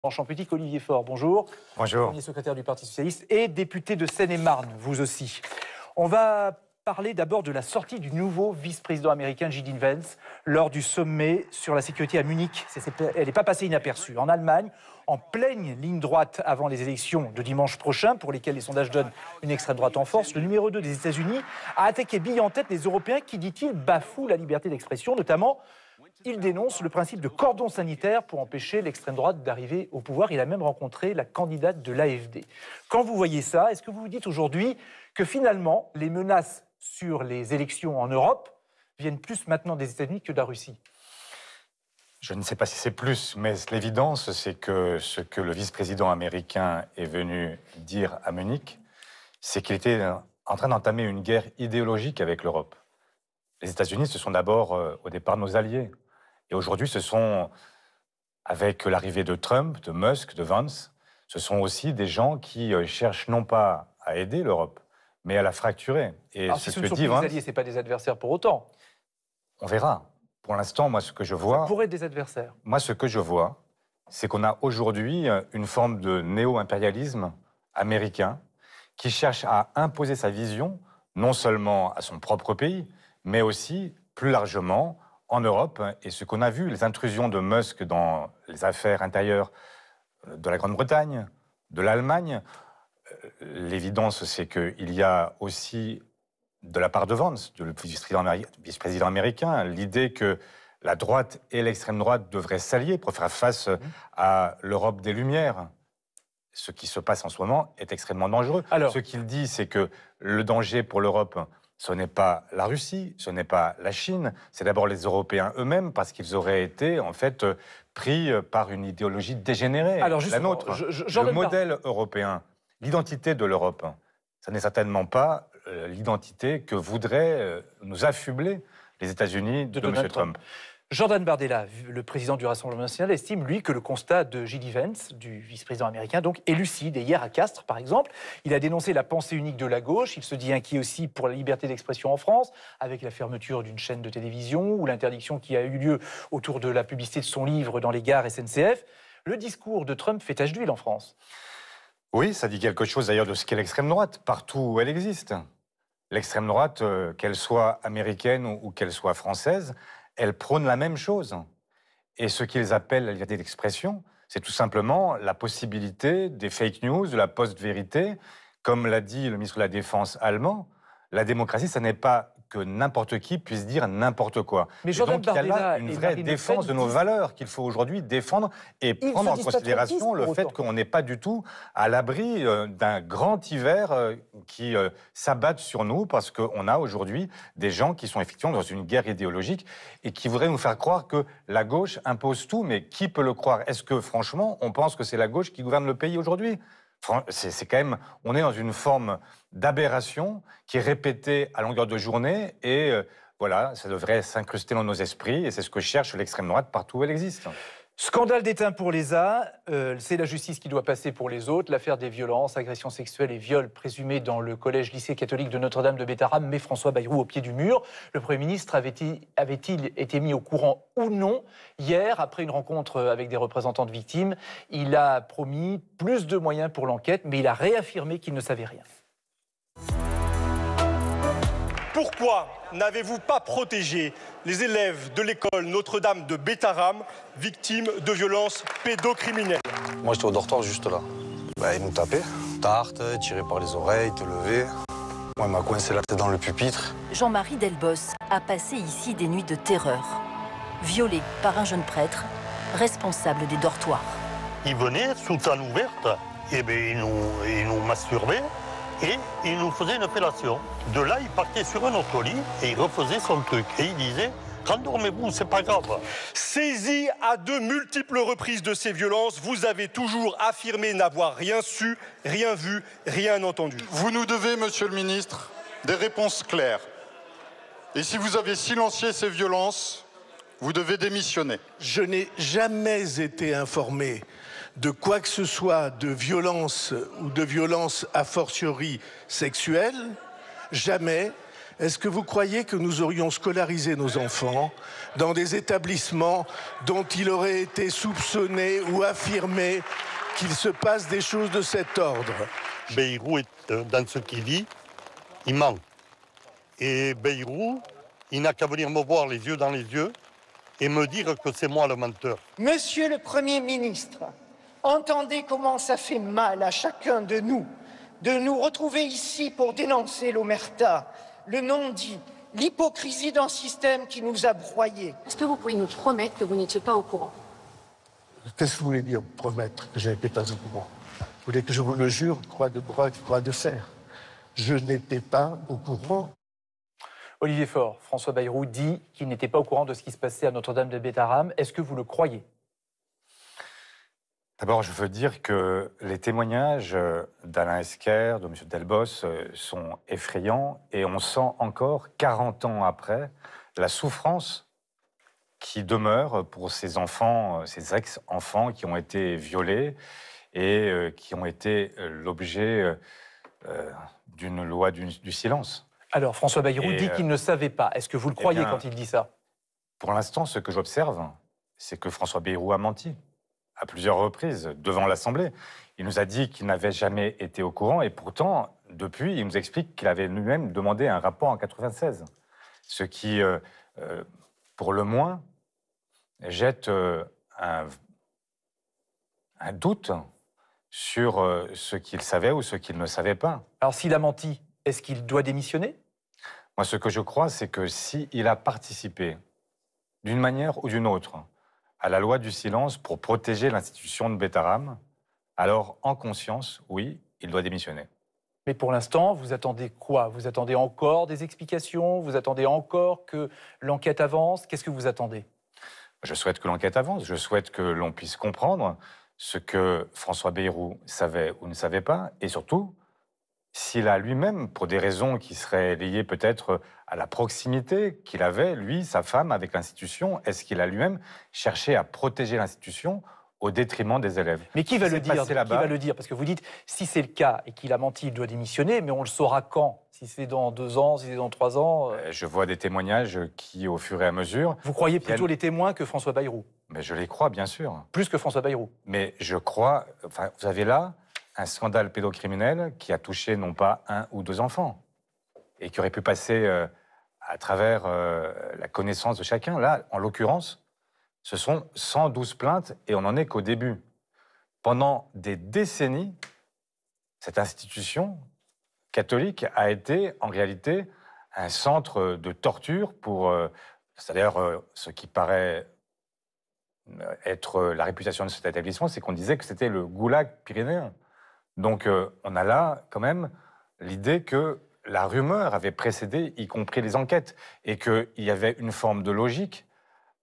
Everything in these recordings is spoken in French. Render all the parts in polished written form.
En politique, Olivier Faure, bonjour. Bonjour. Premier secrétaire du Parti Socialiste et député de Seine-et-Marne, vous aussi. On va parler d'abord de la sortie du nouveau vice-président américain J.D. Vance lors du sommet sur la sécurité à Munich. Elle n'est pas passée inaperçue. En Allemagne, en pleine ligne droite avant les élections de dimanche prochain, pour lesquelles les sondages donnent une extrême droite en force, le numéro 2 des États-Unis a attaqué bille en tête les Européens qui, dit-il, bafouent la liberté d'expression, notamment. Il dénonce le principe de cordon sanitaire pour empêcher l'extrême droite d'arriver au pouvoir. Il a même rencontré la candidate de l'AfD. Quand vous voyez ça, est-ce que vous vous dites aujourd'hui que finalement, les menaces sur les élections en Europe viennent plus maintenant des États-Unis que de la Russie ? Je ne sais pas si c'est plus, mais l'évidence, c'est que ce que le vice-président américain est venu dire à Munich, c'est qu'il était en train d'entamer une guerre idéologique avec l'Europe. Les États-Unis, ce sont d'abord, au départ, nos alliés. Et aujourd'hui, ce sont, avec l'arrivée de Trump, de Musk, de Vance, ce sont aussi des gens qui cherchent non pas à aider l'Europe, mais à la fracturer. Et alors, si ce ne sont plus des alliés, ce n'est pas des adversaires pour autant. On verra. Pour l'instant, moi, ce que je vois... Ça pourrait être des adversaires. Moi, ce que je vois, c'est qu'on a aujourd'hui une forme de néo-impérialisme américain qui cherche à imposer sa vision, non seulement à son propre pays, mais aussi, plus largement, en Europe. Et ce qu'on a vu, les intrusions de Musk dans les affaires intérieures de la Grande-Bretagne, de l'Allemagne, l'évidence, c'est qu'il y a aussi, de la part de Vance, le vice-président américain, l'idée que la droite et l'extrême droite devraient s'allier pour faire face à l'Europe des Lumières. Ce qui se passe en ce moment est extrêmement dangereux. Alors, ce qu'il dit, c'est que le danger pour l'Europe, ce n'est pas la Russie, ce n'est pas la Chine, c'est d'abord les Européens eux-mêmes, parce qu'ils auraient été, en fait, pris par une idéologie dégénérée. Alors, la nôtre, le modèle européen, l'identité de l'Europe, ça n'est certainement pas l'identité que voudraient nous affubler les États-Unis de M. Trump. Jordan Bardella, le président du Rassemblement national, estime, lui, que le constat de J.D. Vance, du vice-président américain, donc, est lucide. Et hier, à Castres, par exemple, il a dénoncé la pensée unique de la gauche. Il se dit inquiet aussi pour la liberté d'expression en France, avec la fermeture d'une chaîne de télévision ou l'interdiction qui a eu lieu autour de la publicité de son livre dans les gares SNCF. Le discours de Trump fait tache d'huile en France. Oui, ça dit quelque chose d'ailleurs de ce qu'est l'extrême droite, partout où elle existe. L'extrême droite, qu'elle soit américaine ou qu'elle soit française, elle prône la même chose. Et ce qu'ils appellent la liberté d'expression, c'est tout simplement la possibilité des fake news, de la post-vérité. Comme l'a dit le ministre de la Défense allemand, la démocratie, ça n'est pas que n'importe qui puisse dire n'importe quoi. Mais donc, il y a là une vraie défense de nos valeurs qu'il faut aujourd'hui défendre et prendre en considération le fait qu'on n'est pas du tout à l'abri d'un grand hiver qui s'abatte sur nous, parce qu'on a aujourd'hui des gens qui sont effectivement dans une guerre idéologique et qui voudraient nous faire croire que la gauche impose tout. Mais qui peut le croire? Est-ce que franchement on pense que c'est la gauche qui gouverne le pays aujourd'hui? C'est quand même, on est dans une forme d'aberration qui est répétée à longueur de journée et voilà, ça devrait s'incruster dans nos esprits et c'est ce que cherche l'extrême droite partout où elle existe. Scandale d'étain pour les uns, c'est la justice qui doit passer pour les autres. L'affaire des violences, agressions sexuelles et viols présumés dans le collège-lycée catholique de Notre-Dame de Bétarame met François Bayrou au pied du mur. Le Premier ministre avait-il été mis au courant ou non? Hier, après une rencontre avec des représentants de victimes, il a promis plus de moyens pour l'enquête, mais il a réaffirmé qu'il ne savait rien. Pourquoi n'avez-vous pas protégé les élèves de l'école Notre-Dame de Bétarame, victimes de violences pédocriminelles? Moi, j'étais au dortoir juste là. Ils nous tapaient. Tarte, tiré par les oreilles, te lever. Moi, il m'a coincé la tête dans le pupitre. Jean-Marie Delbos a passé ici des nuits de terreur. Violé par un jeune prêtre, responsable des dortoirs. Ils venaient sous table ouverte, et ils nous masturbaient. Et il nous faisait une fellation. De là, il partait sur un autre lit et il refaisait son truc. Et il disait, rendormez-vous, c'est pas grave. Saisi à de multiples reprises de ces violences, vous avez toujours affirmé n'avoir rien su, rien vu, rien entendu. Vous nous devez, monsieur le ministre, des réponses claires. Et si vous avez silencié ces violences, vous devez démissionner. Je n'ai jamais été informé de quoi que ce soit de violence ou de violence a fortiori sexuelle, jamais. est-ce que vous croyez que nous aurions scolarisé nos enfants dans des établissements dont il aurait été soupçonné ou affirmé qu'il se passe des choses de cet ordre? Bayrou, dans ce qu'il dit, il ment. Et Bayrou, il n'a qu'à venir me voir les yeux dans les yeux et me dire que c'est moi le menteur. Monsieur le Premier ministre, entendez comment ça fait mal à chacun de nous retrouver ici pour dénoncer l'omerta, le non-dit, l'hypocrisie d'un système qui nous a broyés. Est-ce que vous pouvez nous promettre que vous n'étiez pas au courant? Qu'est-ce que vous voulez dire, promettre que je n'étais pas au courant? Vous voulez que je vous le jure, croix de bois, croix de fer? Je n'étais pas au courant. Olivier Faure, François Bayrou dit qu'il n'était pas au courant de ce qui se passait à Notre-Dame de Bétharram. Est-ce que vous le croyez? D'abord, je veux dire que les témoignages d'Alain Esquer, de M. Delbos, sont effrayants et on sent encore, 40 ans après, la souffrance qui demeure pour ces enfants, ces ex-enfants qui ont été violés et qui ont été l'objet d'une loi du silence. Alors, François Bayrou dit qu'il ne savait pas. Est-ce que vous le croyez quand il dit ça? Pour l'instant, ce que j'observe, c'est que François Bayrou a menti à plusieurs reprises devant l'Assemblée. Il nous a dit qu'il n'avait jamais été au courant et pourtant, depuis, il nous explique qu'il avait lui-même demandé un rapport en 1996. Ce qui, pour le moins, jette un doute sur ce qu'il savait ou ce qu'il ne savait pas. Alors, s'il a menti, est-ce qu'il doit démissionner? Moi, ce que je crois, c'est que s'il a participé, d'une manière ou d'une autre, à la loi du silence pour protéger l'institution de Bétharram, alors, en conscience, oui, il doit démissionner. Mais pour l'instant, vous attendez quoi? Vous attendez encore des explications? Vous attendez encore que l'enquête avance? Qu'est-ce que vous attendez? Je souhaite que l'enquête avance. Je souhaite que l'on puisse comprendre ce que François Bayrou savait ou ne savait pas, et surtout, s'il a lui-même, pour des raisons qui seraient liées peut-être à la proximité qu'il avait, lui, sa femme, avec l'institution, est-ce qu'il a lui-même cherché à protéger l'institution au détriment des élèves? Mais qui va le dire? Qui va le dire? Parce que vous dites, si c'est le cas et qu'il a menti, il doit démissionner, mais on le saura quand? Si c'est dans 2 ans, si c'est dans 3 ans Je vois des témoignages qui, au fur et à mesure... Vous croyez plutôt les témoins que François Bayrou? Mais je les crois, bien sûr. Plus que François Bayrou? Mais je crois... Enfin, vous avez là un scandale pédocriminel qui a touché non pas 1 ou 2 enfants et qui aurait pu passer à travers la connaissance de chacun. Là, en l'occurrence, ce sont 112 plaintes et on n'en est qu'au début. Pendant des décennies, cette institution catholique a été en réalité un centre de torture pour, c'est-à-dire ce qui paraît être la réputation de cet établissement, c'est qu'on disait que c'était le goulag pyrénéen. Donc on a là quand même l'idée que la rumeur avait précédé, y compris les enquêtes, et qu'il y avait une forme de logique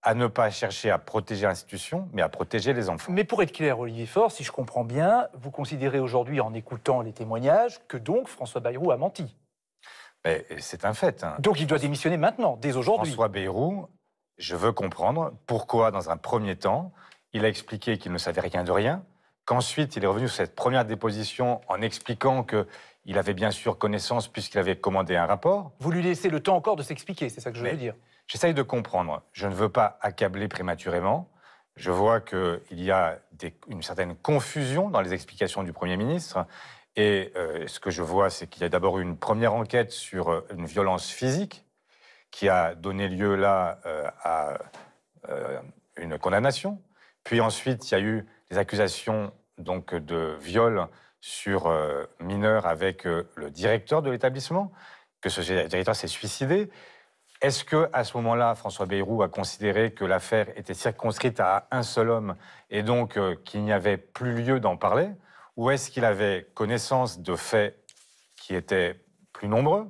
à ne pas chercher à protéger l'institution, mais à protéger les enfants. Mais pour être clair, Olivier Faure, si je comprends bien, vous considérez aujourd'hui, en écoutant les témoignages, que donc François Bayrou a menti. C'est un fait. Hein. Donc il doit démissionner maintenant, dès aujourd'hui. François Bayrou, je veux comprendre pourquoi, dans un premier temps, il a expliqué qu'il ne savait rien de rien, qu'ensuite il est revenu sur cette première déposition en expliquant qu'il avait bien sûr connaissance puisqu'il avait commandé un rapport. Vous lui laissez le temps encore de s'expliquer, c'est ça que je veux dire. J'essaye de comprendre. Je ne veux pas accabler prématurément. Je vois qu'il y a une certaine confusion dans les explications du Premier ministre. Et ce que je vois, c'est qu'il y a d'abord eu une première enquête sur une violence physique qui a donné lieu là à une condamnation. Puis ensuite, il y a eu des accusations donc, de viol sur mineurs avec le directeur de l'établissement, que ce directeur s'est suicidé. Est-ce qu'à ce moment-là, François Bayrou a considéré que l'affaire était circonscrite à un seul homme et donc qu'il n'y avait plus lieu d'en parler? Ou est-ce qu'il avait connaissance de faits qui étaient plus nombreux,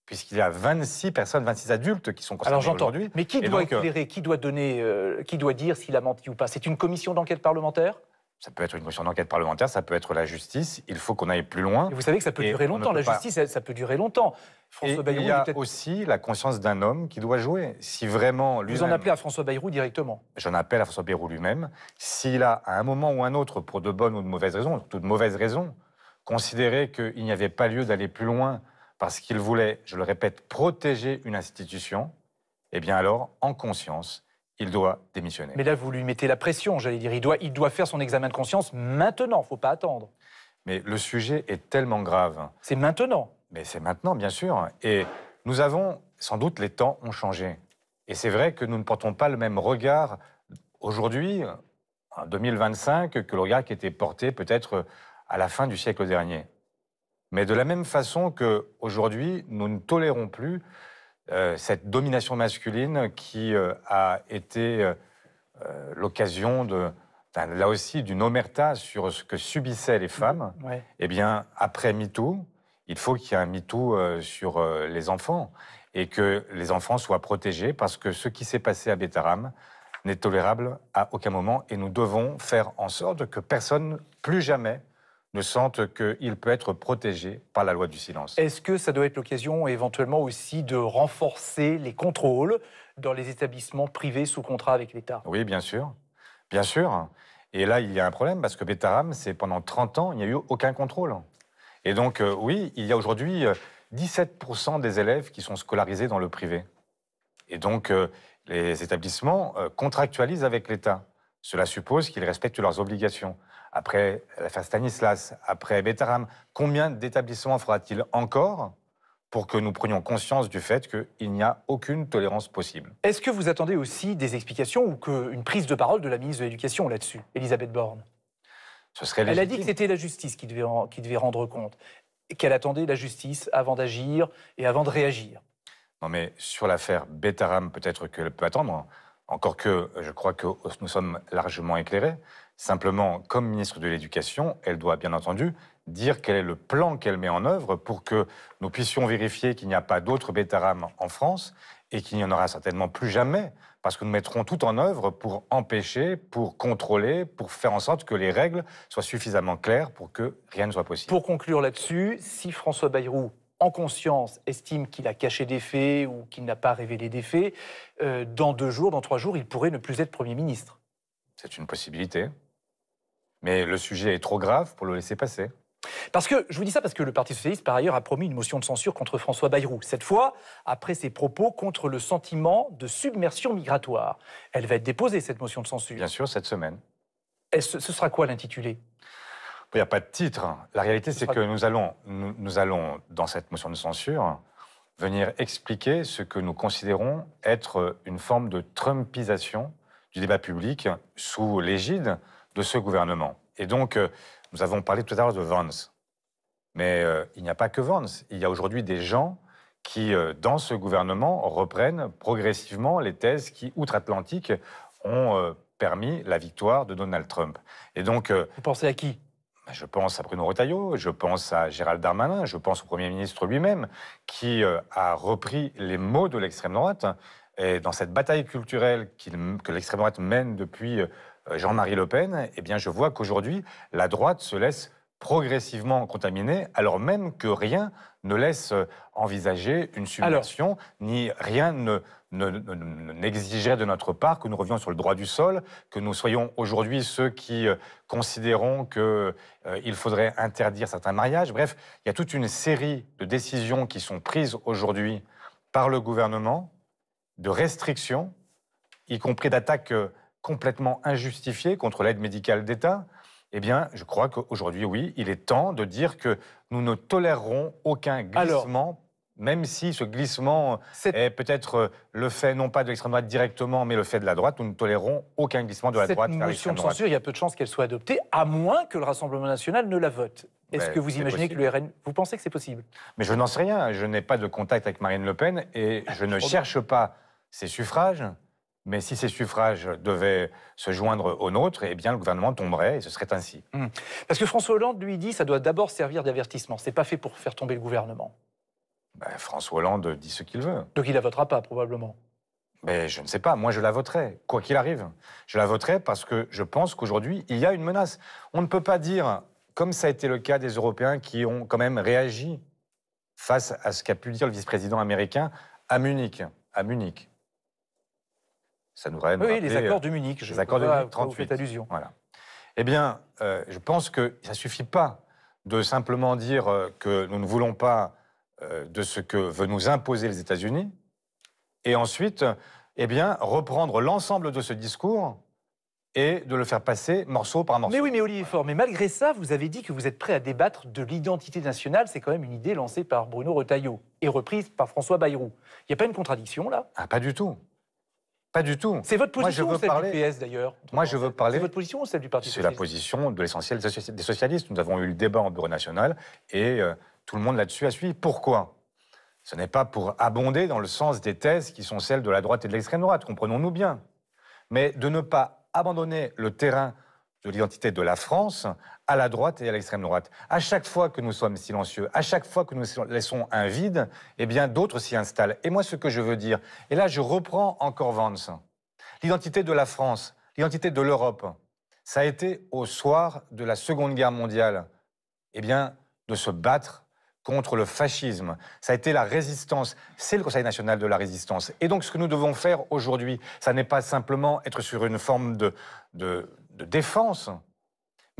puisqu'il y a 26 personnes, 26 adultes qui sont concernés aujourd'hui? Mais qui doit éclairer, qui doit donner, qui doit dire s'il a menti ou pas? C'est une commission d'enquête parlementaire? Ça peut être une commission d'enquête parlementaire, ça peut être la justice. Il faut qu'on aille plus loin. Et vous savez que ça peut durer longtemps. La justice, ça peut durer longtemps. François Bayrou, il y a aussi la conscience d'un homme qui doit jouer. Si vraiment vous en appelez à François Bayrou directement? J'en appelle à François Bayrou lui-même. S'il a, à un moment ou un autre, pour de bonnes ou de mauvaises raisons, surtout de mauvaises raisons, considéré qu'il n'y avait pas lieu d'aller plus loin parce qu'il voulait, je le répète, protéger une institution, eh bien alors, en conscience, il doit démissionner. Mais là, vous lui mettez la pression, j'allais dire. Il doit faire son examen de conscience maintenant, il ne faut pas attendre. Mais le sujet est tellement grave. C'est maintenant. Mais c'est maintenant, bien sûr. Et nous avons, sans doute, les temps ont changé. Et c'est vrai que nous ne portons pas le même regard aujourd'hui, en 2025, que le regard qui était porté peut-être à la fin du siècle dernier. Mais de la même façon qu'aujourd'hui, nous ne tolérons plus cette domination masculine qui a été l'occasion là aussi d'une omerta sur ce que subissaient les femmes. Ouais. Eh bien, après MeToo, il faut qu'il y ait un MeToo sur les enfants et que les enfants soient protégés parce que ce qui s'est passé à Betaram n'est tolérable à aucun moment et nous devons faire en sorte que personne, plus jamais, ne sente qu'il peut être protégé par la loi du silence. Est-ce que ça doit être l'occasion éventuellement aussi de renforcer les contrôles dans les établissements privés sous contrat avec l'État? Oui, bien sûr. Bien sûr. Et là, il y a un problème parce que Betaram, c'est pendant 30 ans, il n'y a eu aucun contrôle. Et donc, oui, il y a aujourd'hui 17% des élèves qui sont scolarisés dans le privé. Et donc, les établissements contractualisent avec l'État. Cela suppose qu'ils respectent leurs obligations. Après l'affaire Stanislas, après Betaram, combien d'établissements faudra-t-il encore pour que nous prenions conscience du fait qu'il n'y a aucune tolérance possible? Est-ce que vous attendez aussi des explications ou une prise de parole de la ministre de l'Éducation là-dessus, Elisabeth Borne? Ce serait Elle légitime. a dit que c'était la justice qui devait rendre compte, et qu'elle attendait la justice avant d'agir et avant de réagir. Non mais sur l'affaire Betaram, peut-être qu'elle peut attendre, encore que je crois que nous sommes largement éclairés. Simplement, comme ministre de l'Éducation, elle doit bien entendu dire quel est le plan qu'elle met en œuvre pour que nous puissions vérifier qu'il n'y a pas d'autres Betaram en France et qu'il n'y en aura certainement plus jamais, parce que nous mettrons tout en œuvre pour empêcher, pour contrôler, pour faire en sorte que les règles soient suffisamment claires pour que rien ne soit possible. Pour conclure là-dessus, si François Bayrou, en conscience, estime qu'il a caché des faits ou qu'il n'a pas révélé des faits, dans 2 jours, dans 3 jours, il pourrait ne plus être Premier ministre. C'est une possibilité. Mais le sujet est trop grave pour le laisser passer. Parce que, je vous dis ça parce que le Parti socialiste, par ailleurs, a promis une motion de censure contre François Bayrou. Cette fois, après ses propos contre le sentiment de submersion migratoire. Elle va être déposée, cette motion de censure. Bien sûr, cette semaine. Ce sera quoi l'intitulé? Il n'y a pas de titre. La réalité, c'est que nous allons, dans cette motion de censure, venir expliquer ce que nous considérons être une forme de trumpisation du débat public sous l'égide de ce gouvernement. Et donc, nous avons parlé tout à l'heure de Vance. Mais il n'y a pas que Vance. Il y a aujourd'hui des gens qui, dans ce gouvernement, reprennent progressivement les thèses qui, outre-Atlantique, ont permis la victoire de Donald Trump. Et donc, vous pensez à qui? Je pense à Bruno Retailleau, je pense à Gérald Darmanin, je pense au Premier ministre lui-même, qui a repris les mots de l'extrême droite. Et dans cette bataille culturelle que l'extrême droite mène depuis Jean-Marie Le Pen, eh bien, je vois qu'aujourd'hui, la droite se laisse progressivement contaminer, alors même que rien ne laisse envisager une submersion, ni rien n'exigerait de notre part que nous revenions sur le droit du sol, que nous soyons aujourd'hui ceux qui considérons qu'il faudrait interdire certains mariages. Bref, il y a toute une série de décisions qui sont prises aujourd'hui par le gouvernement, de restrictions, y compris d'attaques complètement injustifiées contre l'aide médicale d'État. Eh bien, je crois qu'aujourd'hui, oui, il est temps de dire que nous ne tolérerons aucun glissement, même si ce glissement est peut-être le fait, non pas de l'extrême droite directement, mais le fait de la droite, nous ne tolérerons aucun glissement de la droite vers l'extrême droite. Cette motion de censure, il y a peu de chances qu'elle soit adoptée, à moins que le Rassemblement national ne la vote. Est-ce que vous imaginez que le RN... Vous pensez que c'est possible? Mais je n'en sais rien. Je n'ai pas de contact avec Marine Le Pen et je ne cherche pas ses suffrages. Mais si ces suffrages devaient se joindre aux nôtres, eh bien le gouvernement tomberait et ce serait ainsi. Parce que François Hollande lui dit que ça doit d'abord servir d'avertissement. C'est pas fait pour faire tomber le gouvernement. François Hollande dit ce qu'il veut. Donc il la votera pas, probablement. Mais je ne sais pas. Moi, je la voterai, quoi qu'il arrive. Je la voterai parce que je pense qu'aujourd'hui, il y a une menace. On ne peut pas dire, comme ça a été le cas des Européens qui ont quand même réagi face à ce qu'a pu dire le vice-président américain à Munich. À Munich. Ça nous aurait oui, les accords de Munich. Les accords de Munich, 38. Vous faites allusion. Voilà. Eh bien, je pense que ça ne suffit pas de simplement dire que nous ne voulons pas de ce que veut nous imposer les États-Unis, et ensuite, eh bien, reprendre l'ensemble de ce discours et de le faire passer morceau par morceau. Mais oui, mais Olivier Faure, mais malgré ça, vous avez dit que vous êtes prêt à débattre de l'identité nationale. C'est quand même une idée lancée par Bruno Retailleau et reprise par François Bayrou. Il n'y a pas une contradiction, là? Ah, pas du tout. Pas du tout. C'est votre position ou celle parler... du PS, d'ailleurs? Moi, je veux parler... C'est votre position ou celle du Parti socialiste? C'est la position de l'essentiel des socialistes. Nous avons eu le débat en Bureau national et tout le monde là-dessus a suivi. Pourquoi? Ce n'est pas pour abonder dans le sens des thèses qui sont celles de la droite et de l'extrême droite, comprenons-nous bien. Mais de ne pas abandonner le terrain de l'identité de la France à la droite et à l'extrême droite. À chaque fois que nous sommes silencieux, à chaque fois que nous laissons un vide, eh bien d'autres s'y installent. Et moi, ce que je veux dire, et là je reprends encore Vance, l'identité de la France, l'identité de l'Europe, ça a été au soir de la Seconde Guerre mondiale, eh bien de se battre contre le fascisme. Ça a été la résistance. C'est le Conseil national de la résistance. Et donc, ce que nous devons faire aujourd'hui, ça n'est pas simplement être sur une forme de défense,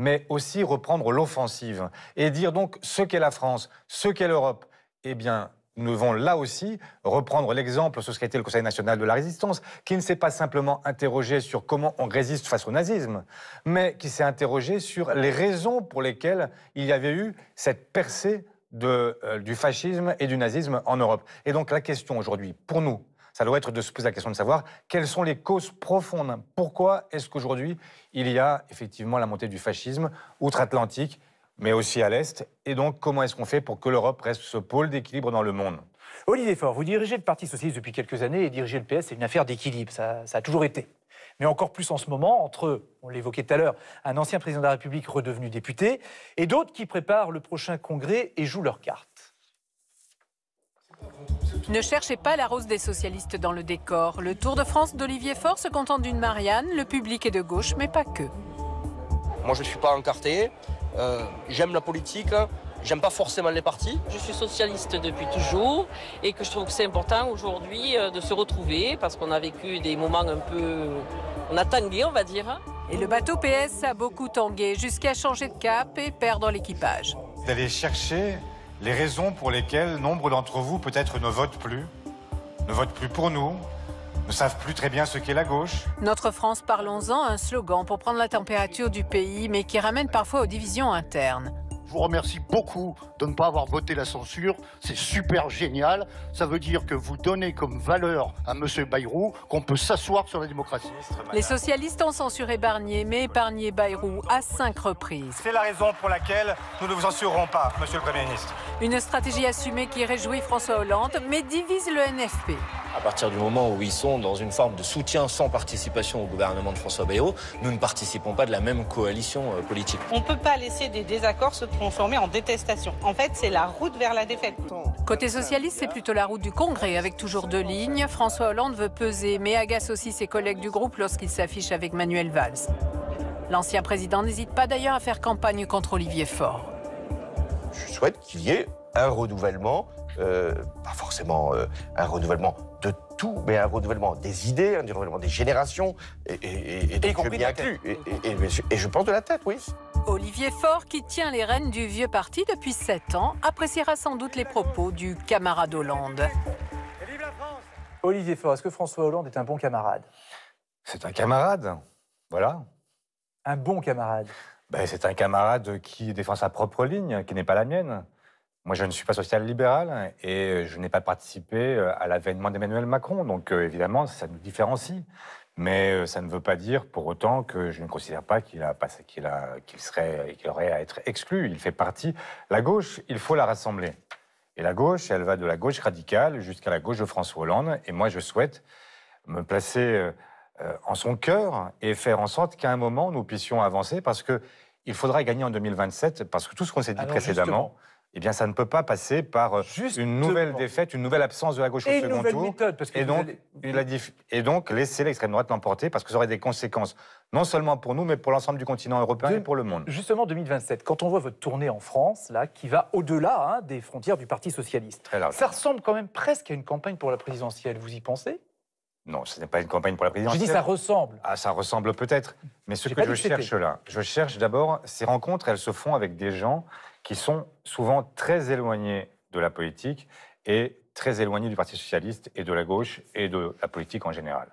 mais aussi reprendre l'offensive et dire donc ce qu'est la France, ce qu'est l'Europe. Eh bien, nous devons là aussi reprendre l'exemple sur ce qu'a été le Conseil national de la résistance, qui ne s'est pas simplement interrogé sur comment on résiste face au nazisme, mais qui s'est interrogé sur les raisons pour lesquelles il y avait eu cette percée du fascisme et du nazisme en Europe. Et donc la question aujourd'hui, pour nous, ça doit être de se poser la question de savoir quelles sont les causes profondes. Pourquoi est-ce qu'aujourd'hui, il y a effectivement la montée du fascisme outre-Atlantique, mais aussi à l'Est? Et donc, comment est-ce qu'on fait pour que l'Europe reste ce pôle d'équilibre dans le monde? Olivier Faure, vous dirigez le Parti socialiste depuis quelques années et diriger le PS, c'est une affaire d'équilibre. Ça a toujours été. Mais encore plus en ce moment, entre, on l'évoquait tout à l'heure, un ancien président de la République redevenu député et d'autres qui préparent le prochain congrès et jouent leurs cartes. Ne cherchez pas la rose des socialistes dans le décor. Le Tour de France d'Olivier Faure se contente d'une Marianne. Le public est de gauche, mais pas que. Moi, je ne suis pas encarté. J'aime la politique. J'aime pas forcément les partis. Je suis socialiste depuis toujours et que je trouve que c'est important aujourd'hui de se retrouver parce qu'on a vécu des moments un peu... On a tangué, on va dire. Et le bateau PS a beaucoup tangué jusqu'à changer de cap et perdre l'équipage. D'aller chercher les raisons pour lesquelles nombre d'entre vous peut-être ne votent plus pour nous, ne savent plus très bien ce qu'est la gauche. Notre France, parlons-en, un slogan pour prendre la température du pays, mais qui ramène parfois aux divisions internes. Je vous remercie beaucoup de ne pas avoir voté la censure. C'est super génial. Ça veut dire que vous donnez comme valeur à M. Bayrou qu'on peut s'asseoir sur la démocratie. Les socialistes ont censuré Barnier, mais épargné Bayrou à 5 reprises. C'est la raison pour laquelle nous ne vous censurerons pas, Monsieur le Premier ministre. Une stratégie assumée qui réjouit François Hollande, mais divise le NFP. À partir du moment où ils sont dans une forme de soutien sans participation au gouvernement de François Bayrou, nous ne participons pas de la même coalition politique. On ne peut pas laisser des désaccords se transformer en détestation. En fait, c'est la route vers la défaite. Côté socialiste, c'est plutôt la route du Congrès, avec toujours 2 lignes. François Hollande veut peser, mais agace aussi ses collègues du groupe lorsqu'il s'affiche avec Manuel Valls. L'ancien président n'hésite pas d'ailleurs à faire campagne contre Olivier Faure. Je souhaite qu'il y ait un renouvellement, pas forcément un renouvellement de tout, mais un renouvellement des idées, un renouvellement des générations, et donc bien inclus. Et je pense de la tête, oui. Olivier Faure, qui tient les rênes du vieux parti depuis 7 ans, appréciera sans doute les propos du camarade Hollande. Olivier Faure, est-ce que François Hollande est un bon camarade? C'est un camarade, voilà. Un bon camarade? Ben, c'est un camarade qui défend sa propre ligne, qui n'est pas la mienne. Moi, je ne suis pas social-libéral et je n'ai pas participé à l'avènement d'Emmanuel Macron. Donc, évidemment, ça nous différencie. Mais ça ne veut pas dire pour autant que je ne considère pas qu'il aurait à être exclu. Il fait partie. La gauche, il faut la rassembler. Et la gauche, elle va de la gauche radicale jusqu'à la gauche de François Hollande. Et moi, je souhaite me placer en son cœur et faire en sorte qu'à un moment, nous puissions avancer parce qu'il faudra gagner en 2027, parce que tout ce qu'on s'est dit précédemment, eh bien, ça ne peut pas passer par une nouvelle défaite, une nouvelle absence de la gauche au second tour. Méthode, parce que et donc, laisser l'extrême droite l'emporter, parce que ça aurait des conséquences, non seulement pour nous, mais pour l'ensemble du continent européen et pour le monde. Justement, 2027, quand on voit votre tournée en France, là, qui va au-delà des frontières du Parti socialiste, ça ressemble quand même presque à une campagne pour la présidentielle. Vous y pensez? Non, ce n'est pas une campagne pour la présidentielle. Je dis ça ressemble. Ah, ça ressemble peut-être. Mais ce que je cherche là, je cherche d'abord, ces rencontres, elles se font avec des gens qui sont souvent très éloignés de la politique et très éloigné du Parti socialiste et de la gauche et de la politique en général.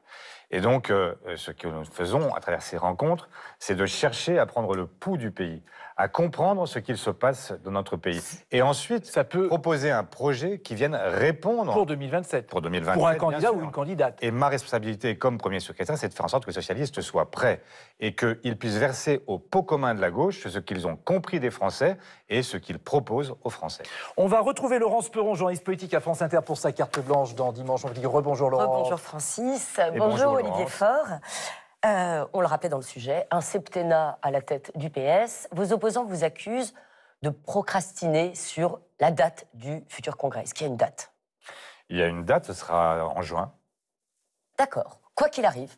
Et donc, ce que nous faisons à travers ces rencontres, c'est de chercher à prendre le pouls du pays, à comprendre ce qu'il se passe dans notre pays. Et ensuite, ça peut proposer un projet qui vienne répondre... Pour 2027. Pour 2027, Pour un candidat bien sûr. ou une candidate. Et ma responsabilité comme Premier secrétaire, c'est de faire en sorte que les socialistes soient prêts et qu'ils puissent verser au pot commun de la gauche ce qu'ils ont compris des Français et ce qu'ils proposent aux Français. On va retrouver Laurence Perron, journaliste politique à France Inter pour sa carte blanche dans Dimanche. On vous dit rebonjour Laurence. Rebonjour Francis. Et Bonjour Olivier Laurence. Faure. On le rappelait dans le sujet, un septennat à la tête du PS. Vos opposants vous accusent de procrastiner sur la date du futur congrès. Est-ce qu'il y a une date? Il y a une date, ce sera en juin. D'accord. Quoi qu'il arrive.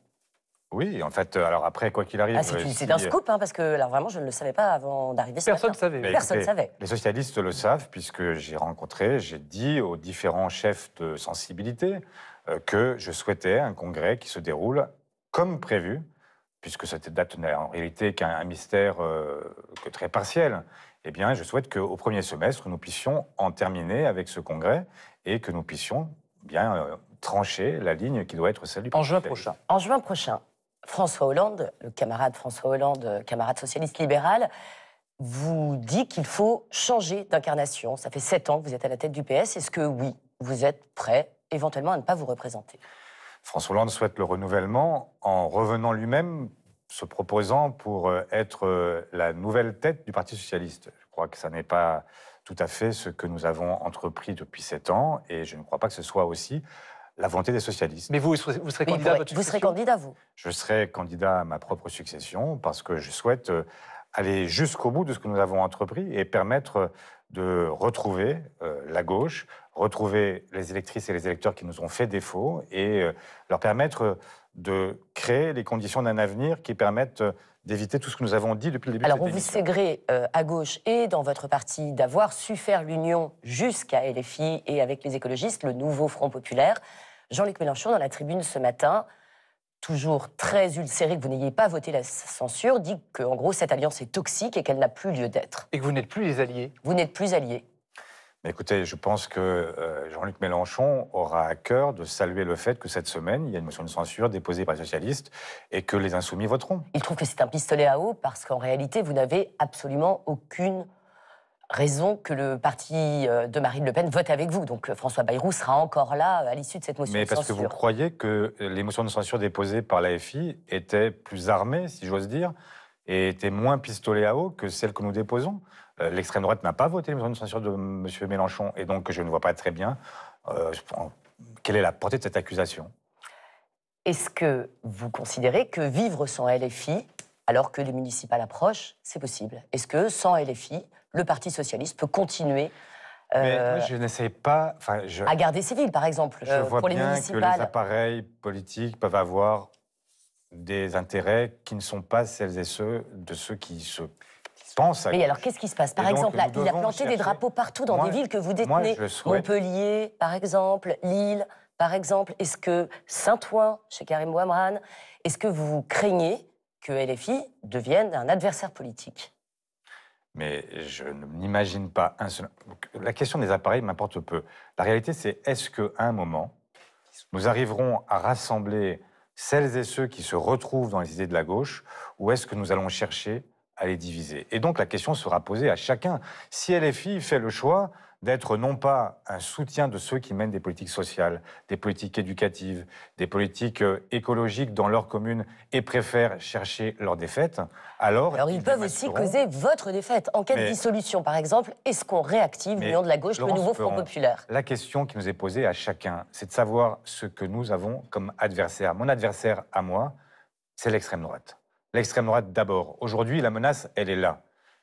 Oui, en fait, alors après, quoi qu'il arrive... Ah, c'est un scoop, hein, parce que alors vraiment, je ne le savais pas avant d'arriver ce Personne ne matin. savait. Mais Personne ne écoutez, savait. Les socialistes le savent, puisque j'ai dit aux différents chefs de sensibilité que je souhaitais un congrès qui se déroule comme prévu, puisque cette date n'est en réalité qu'un mystère que très partiel. Eh bien, je souhaite qu'au premier semestre, nous puissions en terminer avec ce congrès et que nous puissions bien trancher la ligne qui doit être celle du En juin Parti socialiste. prochain. En juin prochain, François Hollande, le camarade François Hollande, camarade socialiste libéral, vous dit qu'il faut changer d'incarnation. Ça fait 7 ans que vous êtes à la tête du PS. Est-ce que oui, vous êtes prêt éventuellement à ne pas vous représenter? François Hollande souhaite le renouvellement en revenant lui-même, se proposant pour être la nouvelle tête du Parti socialiste. Je crois que ça n'est pas tout à fait ce que nous avons entrepris depuis 7 ans et je ne crois pas que ce soit aussi la volonté des socialistes. Mais vous serez candidat à votre Vous serez succession? candidat, vous? Je serai candidat à ma propre succession parce que je souhaite aller jusqu'au bout de ce que nous avons entrepris et permettre de retrouver la gauche, retrouver les électrices et les électeurs qui nous ont fait défaut et leur permettre de créer les conditions d'un avenir qui permettent d'éviter tout ce que nous avons dit depuis le début Alors, de on cette vous émission. ségré à gauche et dans votre parti d'avoir su faire l'union jusqu'à LFI et avec les écologistes, le nouveau Front populaire. Jean-Luc Mélenchon, dans la tribune ce matin, toujours très ulcéré que vous n'ayez pas voté la censure, dit qu'en gros, cette alliance est toxique et qu'elle n'a plus lieu d'être. Et que vous n'êtes plus les alliés? Vous n'êtes plus alliés. Mais écoutez, je pense que Jean-Luc Mélenchon aura à cœur de saluer le fait que cette semaine, il y a une motion de censure déposée par les socialistes et que les insoumis voteront. Il trouve que c'est un pistolet à eau parce qu'en réalité, vous n'avez absolument aucune raison que le parti de Marine Le Pen vote avec vous. Donc François Bayrou sera encore là à l'issue de cette motion Mais de parce que censure. vous croyez que les motions de censure déposées par l'AFI étaient plus armées, si j'ose dire, et étaient moins pistolet à eau que celles que nous déposons. L'extrême droite n'a pas voté les motions de censure de M. Mélenchon, et donc je ne vois pas très bien quelle est la portée de cette accusation. Est-ce que vous considérez que vivre sans LFI, alors que les municipales approchent, c'est possible? Est-ce que sans LFI, le Parti socialiste peut continuer Mais moi, je n'essaie pas... à garder ses villes, par exemple, Je vois pour les bien que municipales? les appareils politiques peuvent avoir des intérêts qui ne sont pas celles et ceux de ceux qui se pensent à Oui, gauche. alors qu'est-ce qui se passe? Par Et donc, exemple, là, nous il a devons planté des chercher- drapeaux partout dans Moi, des villes que vous moi, détenez. je le souhaite. Montpellier, par exemple, Lille, par exemple. Est-ce que Saint-Ouen, chez Karim Ouamran, est-ce que vous craignez que LFI devienne un adversaire politique? Mais je n'imagine pas un seul... La question des appareils m'importe peu. La réalité, c'est est-ce qu'à un moment, nous arriverons à rassembler celles et ceux qui se retrouvent dans les idées de la gauche, ou est-ce que nous allons chercher à les diviser? Et donc la question sera posée à chacun. Si LFI fait le choix d'être non pas un soutien de ceux qui mènent des politiques sociales, des politiques éducatives, des politiques écologiques dans leur commune et préfèrent chercher leur défaite, alors ils peuvent aussi démasqueront- causer votre défaite. En cas de Mais- dissolution, par exemple, est-ce qu'on réactive Mais l'Union de la gauche, le Laurence nouveau Front Perron, populaire? La question qui nous est posée à chacun, c'est de savoir ce que nous avons comme adversaire. Mon adversaire à moi, c'est l'extrême droite. L'extrême droite d'abord. Aujourd'hui, la menace, elle est là.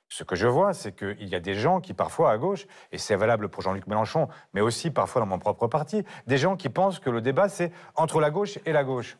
Ce que je vois, c'est qu'il y a des gens qui, parfois, à gauche, et c'est valable pour Jean-Luc Mélenchon, mais aussi parfois dans mon propre parti, des gens qui pensent que le débat, c'est entre la gauche et la gauche.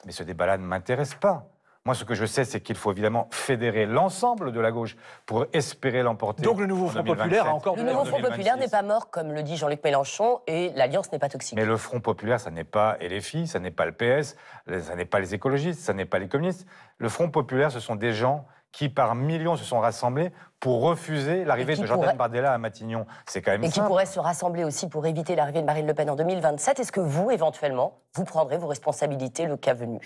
Mais ce débat-là ne m'intéresse pas. Moi, ce que je sais, c'est qu'il faut évidemment fédérer l'ensemble de la gauche pour espérer l'emporter. Donc le nouveau en Front 2027. populaire a encore Le de l'air. nouveau Front populaire n'est pas mort, comme le dit Jean-Luc Mélenchon, et l'alliance n'est pas toxique. Mais le Front populaire, ça n'est pas LFI, ça n'est pas le PS, ça n'est pas les écologistes, ça n'est pas les communistes. Le Front populaire, ce sont des gens qui par millions se sont rassemblés pour refuser l'arrivée de Jordan Bardella à Matignon. C'est quand même Et simple. qui pourrait se rassembler aussi pour éviter l'arrivée de Marine Le Pen en 2027. Est-ce que vous, éventuellement, vous prendrez vos responsabilités le cas venu?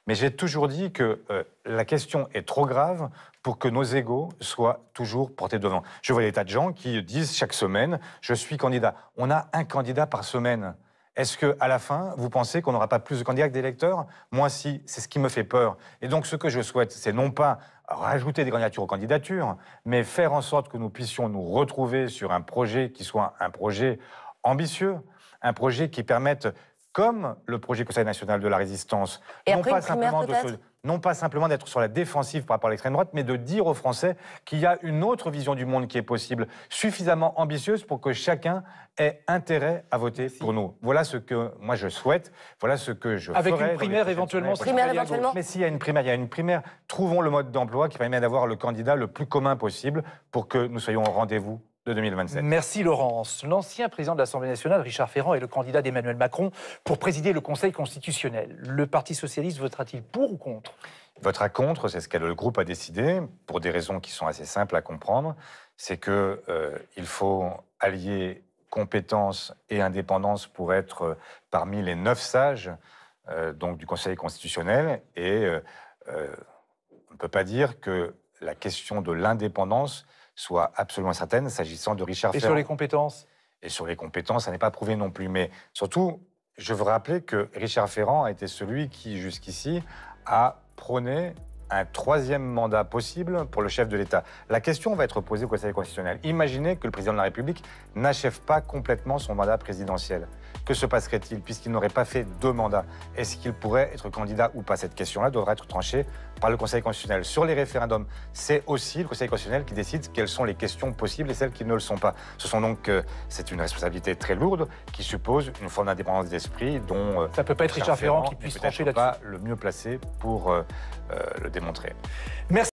Mais j'ai toujours dit que la question est trop grave pour que nos égos soient toujours portés devant. Je vois des tas de gens qui disent chaque semaine « je suis candidat ». On a un candidat par semaine. Est-ce qu'à la fin, vous pensez qu'on n'aura pas plus de candidats que d'électeurs? Moi, si, c'est ce qui me fait peur. Et donc, ce que je souhaite, c'est non pas rajouter des candidatures aux candidatures, mais faire en sorte que nous puissions nous retrouver sur un projet qui soit un projet ambitieux, un projet qui permette, comme le projet Conseil national de la résistance, et non après pas une primaire, simplement non pas simplement d'être sur la défensive par rapport à l'extrême droite, mais de dire aux Français qu'il y a une autre vision du monde qui est possible, suffisamment ambitieuse pour que chacun ait intérêt à voter pour nous. Voilà ce que moi je souhaite, voilà ce que je ferai. Avec une primaire éventuellement. Mais s'il y a une primaire, il y a une primaire. Trouvons le mode d'emploi qui permet d'avoir le candidat le plus commun possible pour que nous soyons au rendez-vous de 2027. Merci Laurence. L'ancien président de l'Assemblée nationale, Richard Ferrand, est le candidat d'Emmanuel Macron pour présider le Conseil constitutionnel. Le Parti socialiste votera-t-il pour ou contre? Il votera contre, c'est ce que le groupe a décidé, pour des raisons qui sont assez simples à comprendre. C'est qu'il faut allier compétence et indépendance pour être parmi les 9 sages donc du Conseil constitutionnel. Et on ne peut pas dire que la question de l'indépendance soit absolument certaine s'agissant de Richard Ferrand. Et sur les compétences? Et sur les compétences, ça n'est pas prouvé non plus. Mais surtout, je veux rappeler que Richard Ferrand a été celui qui, jusqu'ici, a prôné un 3e mandat possible pour le chef de l'État. La question va être posée au Conseil constitutionnel. Imaginez que le président de la République n'achève pas complètement son mandat présidentiel. Que se passerait-il puisqu'il n'aurait pas fait 2 mandats? Est-ce qu'il pourrait être candidat ou pas? Cette question-là devra être tranchée par le Conseil constitutionnel. Sur les référendums, c'est aussi le Conseil constitutionnel qui décide quelles sont les questions possibles et celles qui ne le sont pas. C'est une responsabilité très lourde qui suppose une forme d'indépendance d'esprit dont ça peut pas être Richard Ferrand qui puisse trancher là-dessus. Pas le mieux placé pour le démontrer. Merci.